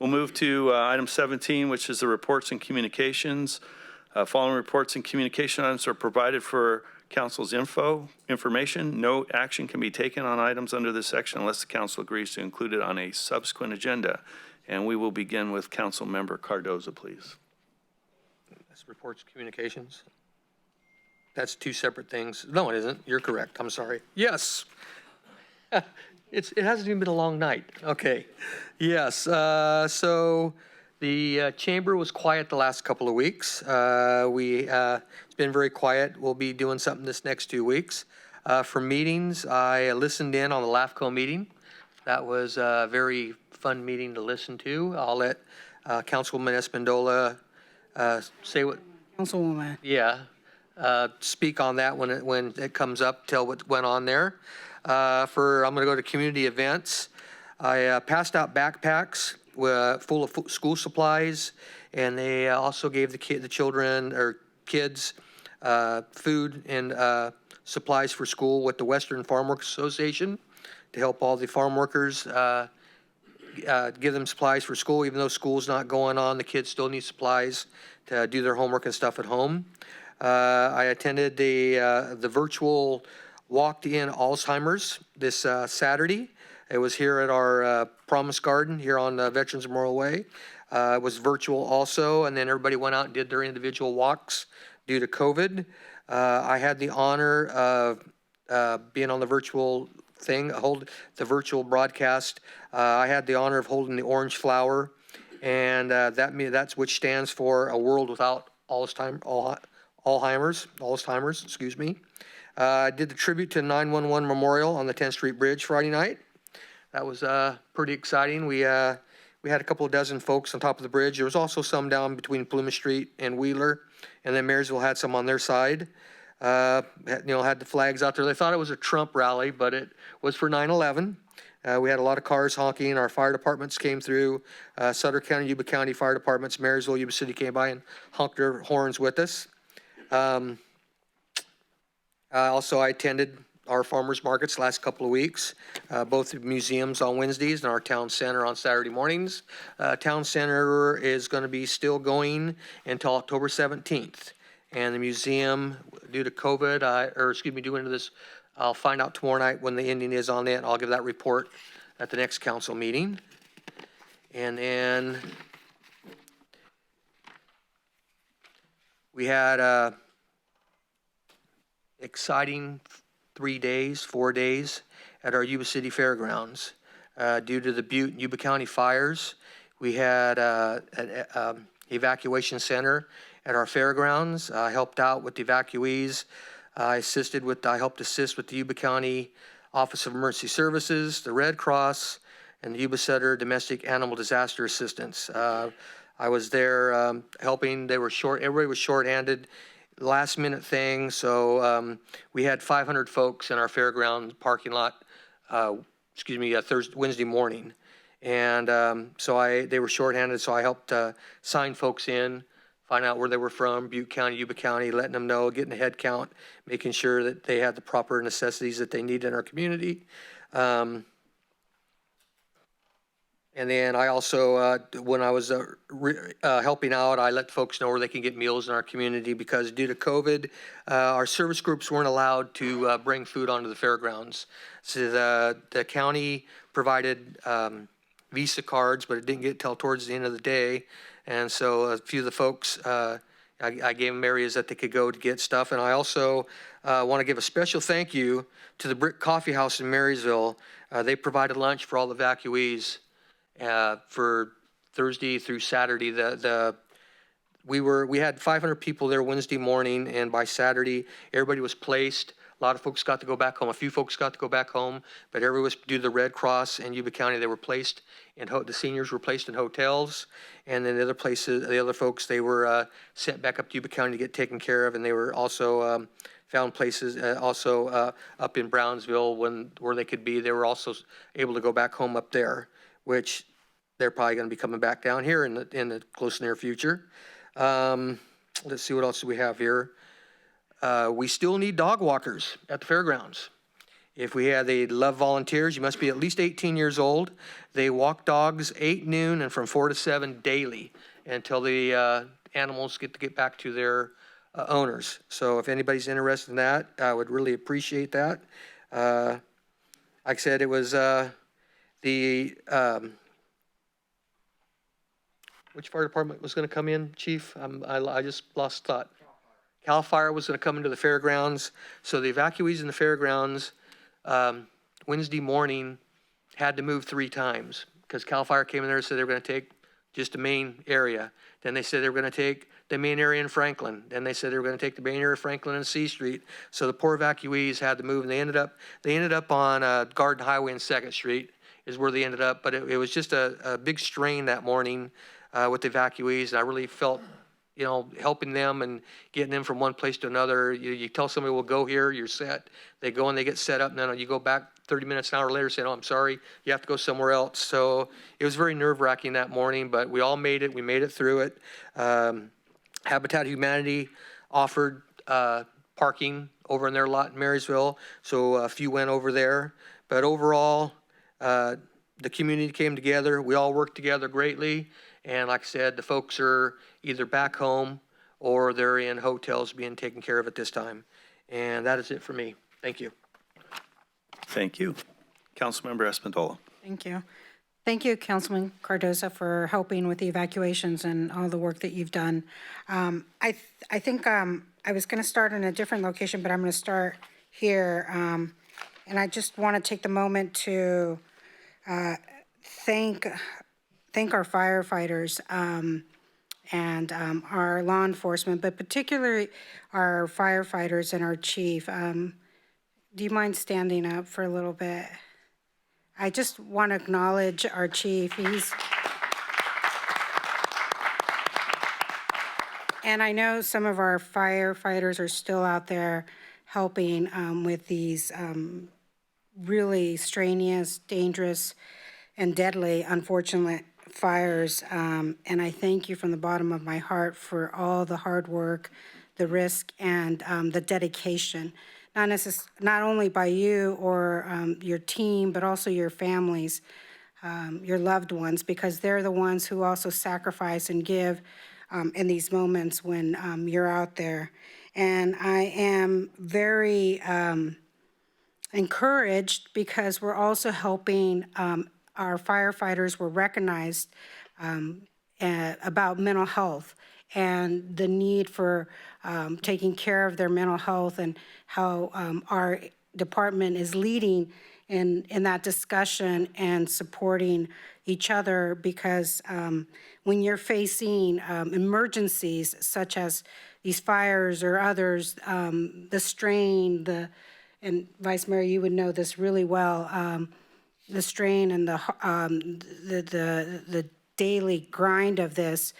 We'll move to item 17, which is the reports and communications. Following reports and communication items are provided for council's information. No action can be taken on items under this section unless the council agrees to include it on a subsequent agenda. And we will begin with Council Member Cardoza, please. That's reports communications. That's two separate things. No, it isn't. You're correct. I'm sorry. Yes. It hasn't even been a long night. Okay. Yes. So the chamber was quiet the last couple of weeks. It's been very quiet. We'll be doing something this next 2 weeks. For meetings, I listened in on the LAFCO meeting. That was a very fun meeting to listen to. I'll let Councilwoman Espandola say what. Councilwoman. Yeah. Speak on that when it comes up, tell what went on there. I'm going to go to community events. I passed out backpacks full of school supplies, and they also gave the children or kids food and supplies for school with the Western Farm Workers Association to help all the farm workers give them supplies for school. Even though school's not going on, the kids still need supplies to do their homework and stuff at home. I attended the virtual walked-in Alzheimer's this Saturday. It was here at our Promise Garden here on Veterans Memorial Way. It was virtual also, and then everybody went out and did their individual walks due to COVID. I had the honor of being on the virtual thing, hold the virtual broadcast. I had the honor of holding the orange flower, and that's which stands for a world without Alzheimer's, excuse me. I did the tribute to 911 memorial on the 10th Street Bridge Friday night. That was pretty exciting. We had a couple of dozen folks on top of the bridge. There was also some down between Plymouth Street and Wheeler, and then Marysville had some on their side. Had the flags out there. They thought it was a Trump rally, but it was for 9/11. We had a lot of cars honking. Our fire departments came through. Sutter County, Yuba County fire departments, Marysville, Yuba City came by and honked their horns with us. Also, I attended our farmers markets last couple of weeks, both museums on Wednesdays and our town center on Saturday mornings. Town center is going to be still going until October 17th. And the museum, due to COVID, due into this, I'll find out tomorrow night when the ending is on it. I'll give that report at the next council meeting. And then we had exciting 4 days at our Yuba City Fairgrounds. Due to the Butte and Yuba County fires, we had an evacuation center at our fairgrounds. I helped out with the evacuees. I helped assist with the Yuba County Office of Emergency Services, the Red Cross, and the Yuba Center Domestic Animal Disaster Assistance. I was there helping. Everybody was short-handed, last minute thing. So we had 500 folks in our fairground parking lot, Wednesday morning. And they were short-handed, so I helped sign folks in, find out where they were from, Butte County, Yuba County, letting them know, getting a head count, making sure that they had the proper necessities that they need in our community. And then I also, when I was helping out, I let folks know where they can get meals in our community because due to COVID, our service groups weren't allowed to bring food onto the fairgrounds. So the county provided Visa cards, but it didn't get till towards the end of the day. And so a few of the folks, I gave them areas that they could go to get stuff. And I also want to give a special thank you to the Brick Coffee House in Marysville. They provided lunch for all the evacuees for Thursday through Saturday. We had 500 people there Wednesday morning, and by Saturday, everybody was placed. A lot of folks got to go back home. A few folks got to go back home, but everybody was due to the Red Cross and Yuba County. They were placed in the seniors were placed in hotels, and then the other folks, they were sent back up to Yuba County to get taken care of, and they were also found places up in Brownsville where they could be. They were also able to go back home up there, which they're probably going to be coming back down here in the close near future. Let's see what else do we have here. We still need dog walkers at the fairgrounds. If they love volunteers, you must be at least 18 years old. They walk dogs 8 noon and from 4 to 7 daily until the animals get back to their owners. So if anybody's interested in that, I would really appreciate that. Like I said, it was which fire department was going to come in, Chief? I just lost thought. CAL FIRE was going to come into the fairgrounds. So the evacuees in the fairgrounds Wednesday morning had to move 3 times because CAL FIRE came in there and said they were going to take just the main area. Then they said they were going to take the main area in Franklin. Then they said they were going to take the main area of Franklin and C Street. So the poor evacuees had to move, and they ended up on Garden Highway and 2nd Street is where they ended up. But it was just a big strain that morning with the evacuees. And I really felt, you know, helping them and getting them from one place to another. You tell somebody, we'll go here, you're set. They go and they get set up, and then you go back 30 minutes, an hour later saying, oh, I'm sorry, you have to go somewhere else. So it was very nerve-wracking that morning, but we all made it. We made it through it. Habitat Humanity offered parking over in their lot in Marysville, so a few went over there. But overall, the community came together. We all worked together greatly. And like I said, the folks are either back home or they're in hotels being taken care of at this time. And that is it for me. Thank you. Thank you. Councilmember Espantola. Thank you. Thank you, Councilman Cardoza, for helping with the evacuations and all the work that you've done. I think I was going to start in a different location, but I'm going to start here. And I just want to take the moment to thank our firefighters and our law enforcement, but particularly our firefighters and our chief. Do you mind standing up for a little bit? I just want to acknowledge our chief. And I know some of our firefighters are still out there helping with these really strenuous, dangerous, and deadly, unfortunate fires. And I thank you from the bottom of my heart for all the hard work, the risk, and the dedication. Not only by you or your team, but also your families, your loved ones, because they're the ones who also sacrifice and give in these moments when you're out there. And I am very encouraged because we're also helping our firefighters were recognized about mental health and the need for taking care of their mental health, and how our department is leading in that discussion and supporting each other, because when you're facing emergencies such as these fires or others, the strain, and Vice Mayor, you would know this really well, the strain and the daily grind of this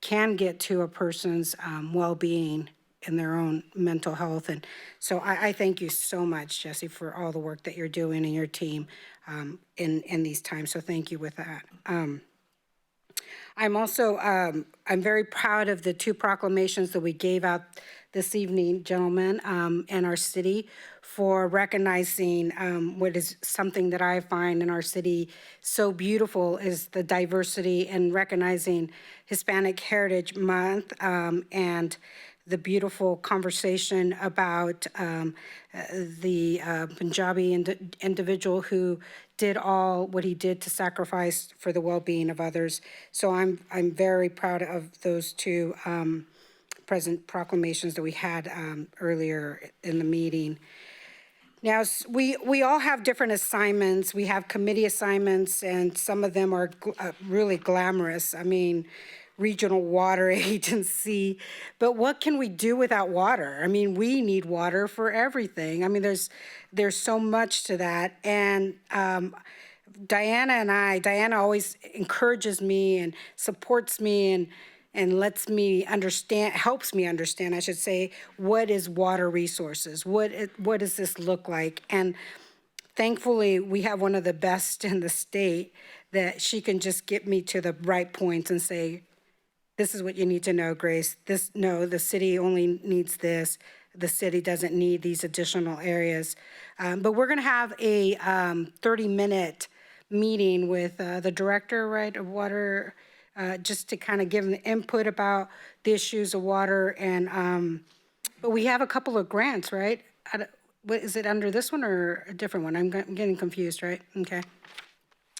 can get to a person's well-being and their own mental health. And so I thank you so much, Jesse, for all the work that you're doing and your team in these times. So thank you with that. I'm also, I'm very proud of the 2 proclamations that we gave out this evening, gentlemen, in our city, for recognizing what is something that I find in our city so beautiful is the diversity, and recognizing Hispanic Heritage Month and the beautiful conversation about the Punjabi individual who did all what he did to sacrifice for the well-being of others. So I'm very proud of those 2 present proclamations that we had earlier in the meeting. Now, we all have different assignments. We have committee assignments, and some of them are really glamorous. I mean, regional water agency, but what can we do without water? I mean, we need water for everything. I mean, there's so much to that. And Diana always encourages me and supports me and lets me understand, helps me understand, I should say, what is water resources? What does this look like? And thankfully, we have one of the best in the state that she can just get me to the right points and say, this is what you need to know, Grace. The city only needs this. the city doesn't need these additional areas. But we're going to have a 30-minute meeting with the director, right, of water, just to kind of give an input about the issues of water. And but we have a couple of grants, right? What is it, under this one or a different one? I'm getting confused, right? Okay.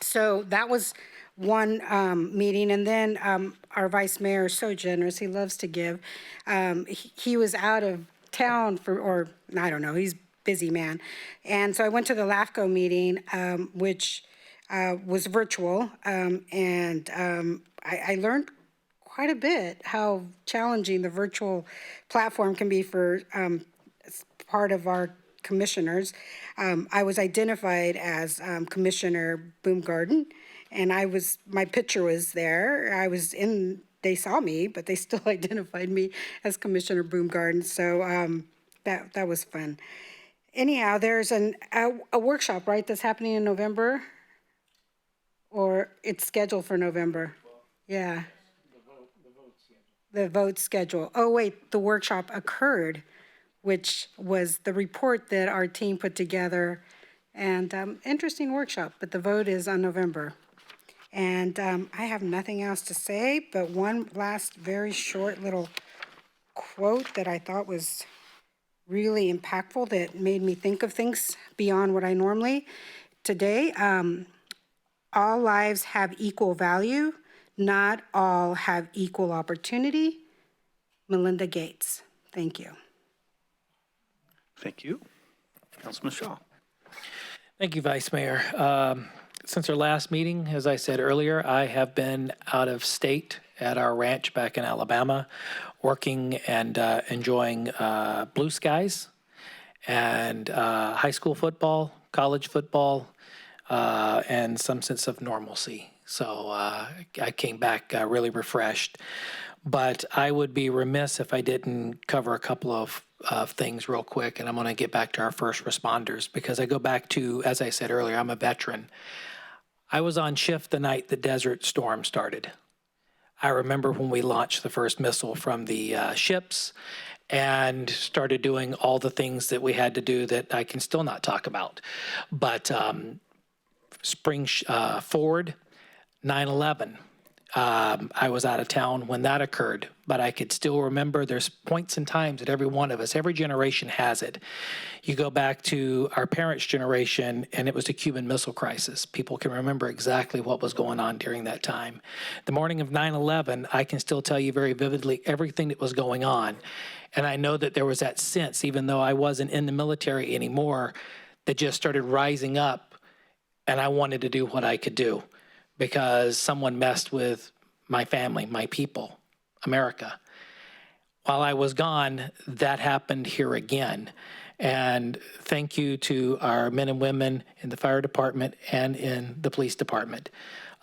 So that was one meeting, and then our vice mayor is so generous, he loves to give. He was out of town or I don't know, he's a busy man. And so I went to the LAFCO meeting, which was virtual, and I learned quite a bit how challenging the virtual platform can be for part of our commissioners. I was identified as Commissioner Boomgarden, and my picture was there. They saw me, but they still identified me as Commissioner Boomgarden. So that was fun. Anyhow, there's a workshop, right, that's happening in November? Or it's scheduled for November? Yeah. The vote schedule. Oh, wait, the workshop occurred, which was the report that our team put together. And interesting workshop, but the vote is on November. And I have nothing else to say, but one last very short little quote that I thought was really impactful that made me think of things beyond what I normally. Today, all lives have equal value. Not all have equal opportunity. Melinda Gates. Thank you. Thank you. Councilman Shaw. Thank you, Vice Mayor. Since our last meeting, as I said earlier, I have been out of state at our ranch back in Alabama, working and enjoying blue skies and high school football, college football, and some sense of normalcy. So I came back really refreshed. But I would be remiss if I didn't cover a couple of things real quick, and I'm going to get back to our first responders because I go back to, as I said earlier, I'm a veteran. I was on shift the night the Desert Storm started. I remember when we launched the first missile from the ships and started doing all the things that we had to do that I can still not talk about. But spring forward, 9/11. I was out of town when that occurred, but I could still remember there's points and times that every one of us, every generation has it. You go back to our parents' generation, and it was the Cuban Missile Crisis. People can remember exactly what was going on during that time. The morning of 9/11, I can still tell you very vividly everything that was going on. And I know that there was that sense, even though I wasn't in the military anymore, that just started rising up, and I wanted to do what I could do. Because someone messed with my family, my people, America. While I was gone, that happened here again. And thank you to our men and women in the fire department and in the police department.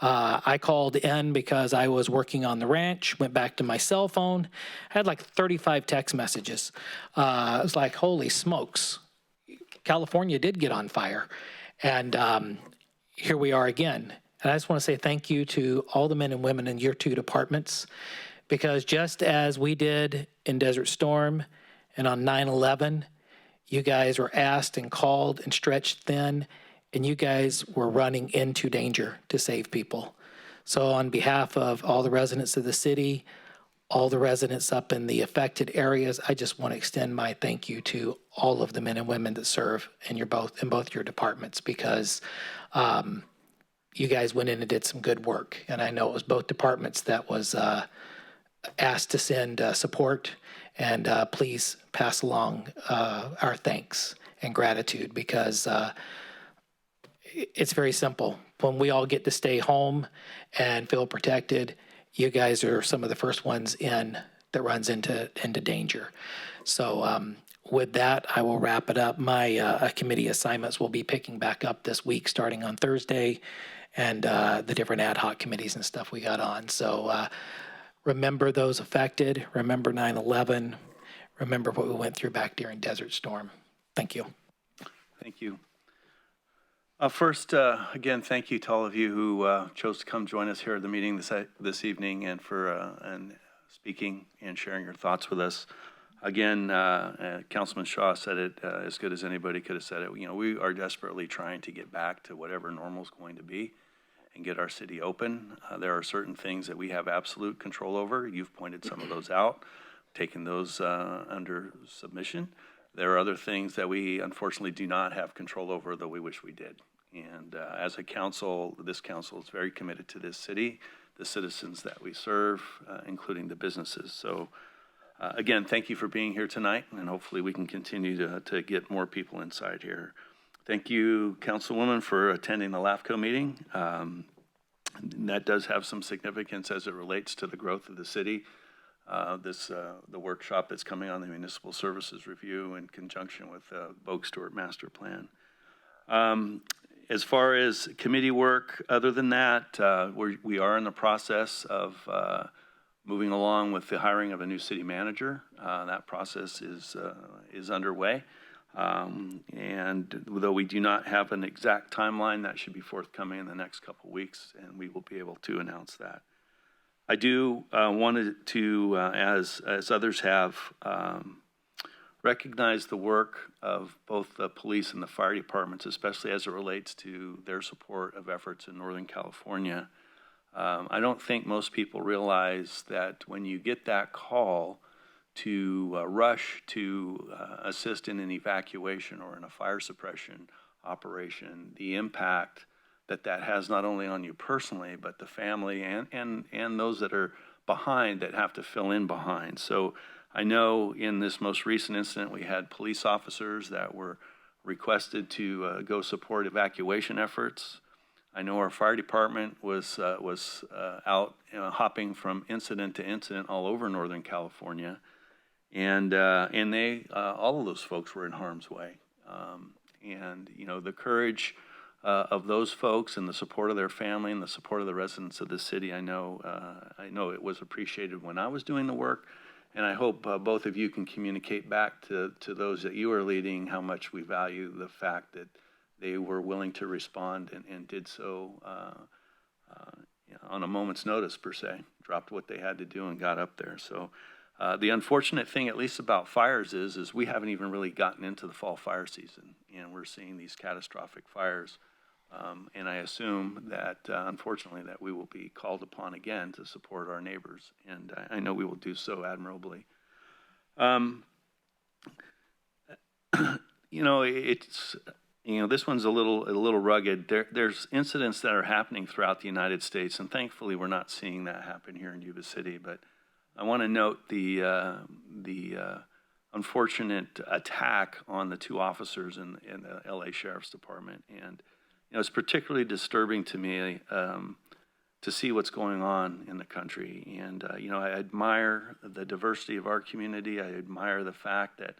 I called in because I was working on the ranch, went back to my cell phone, had like 35 text messages. It was like, holy smokes, California did get on fire. And here we are again. And I just want to say thank you to all the men and women in your two departments, because just as we did in Desert Storm and on 9/11, you guys were asked and called and stretched thin, and you guys were running into danger to save people. So on behalf of all the residents of the city, all the residents up in the affected areas, I just want to extend my thank you to all of the men and women that serve in both your departments, because you guys went in and did some good work. And I know it was both departments that was asked to send support. And please pass along our thanks and gratitude, because it's very simple. When we all get to stay home and feel protected, you guys are some of the first ones in that runs into danger. So with that, I will wrap it up. My committee assignments will be picking back up this week, starting on Thursday, and the different ad hoc committees and stuff we got on. So remember those affected, remember 9/11, remember what we went through back during Desert Storm. Thank you. Thank you. First, again, thank you to all of you who chose to come join us here at the meeting this evening, and for and speaking and sharing your thoughts with us. Again, Councilman Shaw said it as good as anybody could have said it. You know, we are desperately trying to get back to whatever normal is going to be and get our city open. There are certain things that we have absolute control over. You've pointed some of those out, taken those under submission. There are other things that we unfortunately do not have control over, though we wish we did. And as a council, this council is very committed to this city, the citizens that we serve, including the businesses. So again, thank you for being here tonight, and hopefully we can continue to get more people inside here. Thank you, Councilwoman, for attending the LAFCO meeting. That does have some significance as it relates to the growth of the city. The workshop that's coming on the Municipal Services Review in conjunction with Bogue Stewart Master Plan. As far as committee work, other than that, we are in the process of moving along with the hiring of a new city manager. That process is underway. And though we do not have an exact timeline, that should be forthcoming in the next couple weeks, and we will be able to announce that. I do wanted to, as others have, recognize the work of both the police and the fire departments, especially as it relates to their support of efforts in Northern California. I don't think most people realize that when you get that call to rush to assist in an evacuation or in a fire suppression operation, the impact that has not only on you personally, but the family and those that are behind that have to fill in behind. So I know in this most recent incident, we had police officers that were requested to go support evacuation efforts. I know our fire department was out hopping from incident to incident all over Northern California. And they, all of those folks were in harm's way. And, you know, the courage of those folks and the support of their family and the support of the residents of the city, I know it was appreciated when I was doing the work. And I hope both of you can communicate back to those that you are leading how much we value the fact that they were willing to respond and did so on a moment's notice, per se, dropped what they had to do and got up there. So the unfortunate thing, at least about fires, is we haven't even really gotten into the fall fire season, and we're seeing these catastrophic fires. And I assume that, unfortunately, that we will be called upon again to support our neighbors, and I know we will do so admirably. You know, this one's a little rugged. There's incidents that are happening throughout the United States, and thankfully we're not seeing that happen here in Yuba City. But I want to note the unfortunate attack on the two officers in the LA Sheriff's Department, and it's particularly disturbing to me to see what's going on in the country. And I admire the diversity of our community. I admire the fact that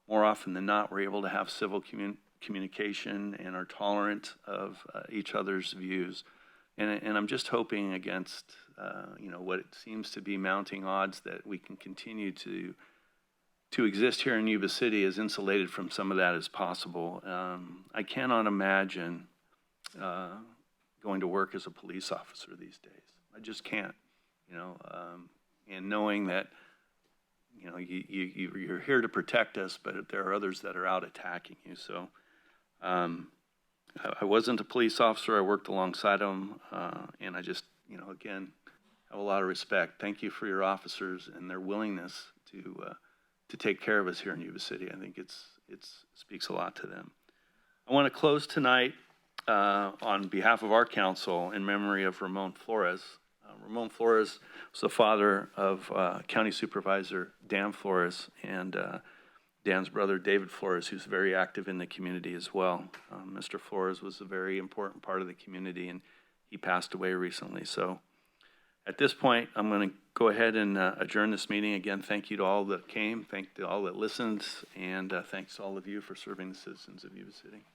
more often than not we're able to have civil communication and are tolerant of each other's views. And I'm just hoping against what it seems to be mounting odds that we can continue to exist here in Yuba City as insulated from some of that as possible. I cannot imagine going to work as a police officer these days. I just can't, and knowing that, you're here to protect us, but there are others that are out attacking you. So I wasn't a police officer. I worked alongside them, and I just, again, have a lot of respect. Thank you for your officers and their willingness to take care of us here in Yuba City. I think it speaks a lot to them. I want to close tonight on behalf of our council in memory of Ramon Flores. Ramon Flores was the father of County Supervisor Dan Flores and Dan's brother David Flores, who's very active in the community as well. Mr. Flores was a very important part of the community, and he passed away recently. So at this point, I'm going to go ahead and adjourn this meeting. Again, thank you to all that came, thank you to all that listened, and thanks to all of you for serving the citizens of Yuba City.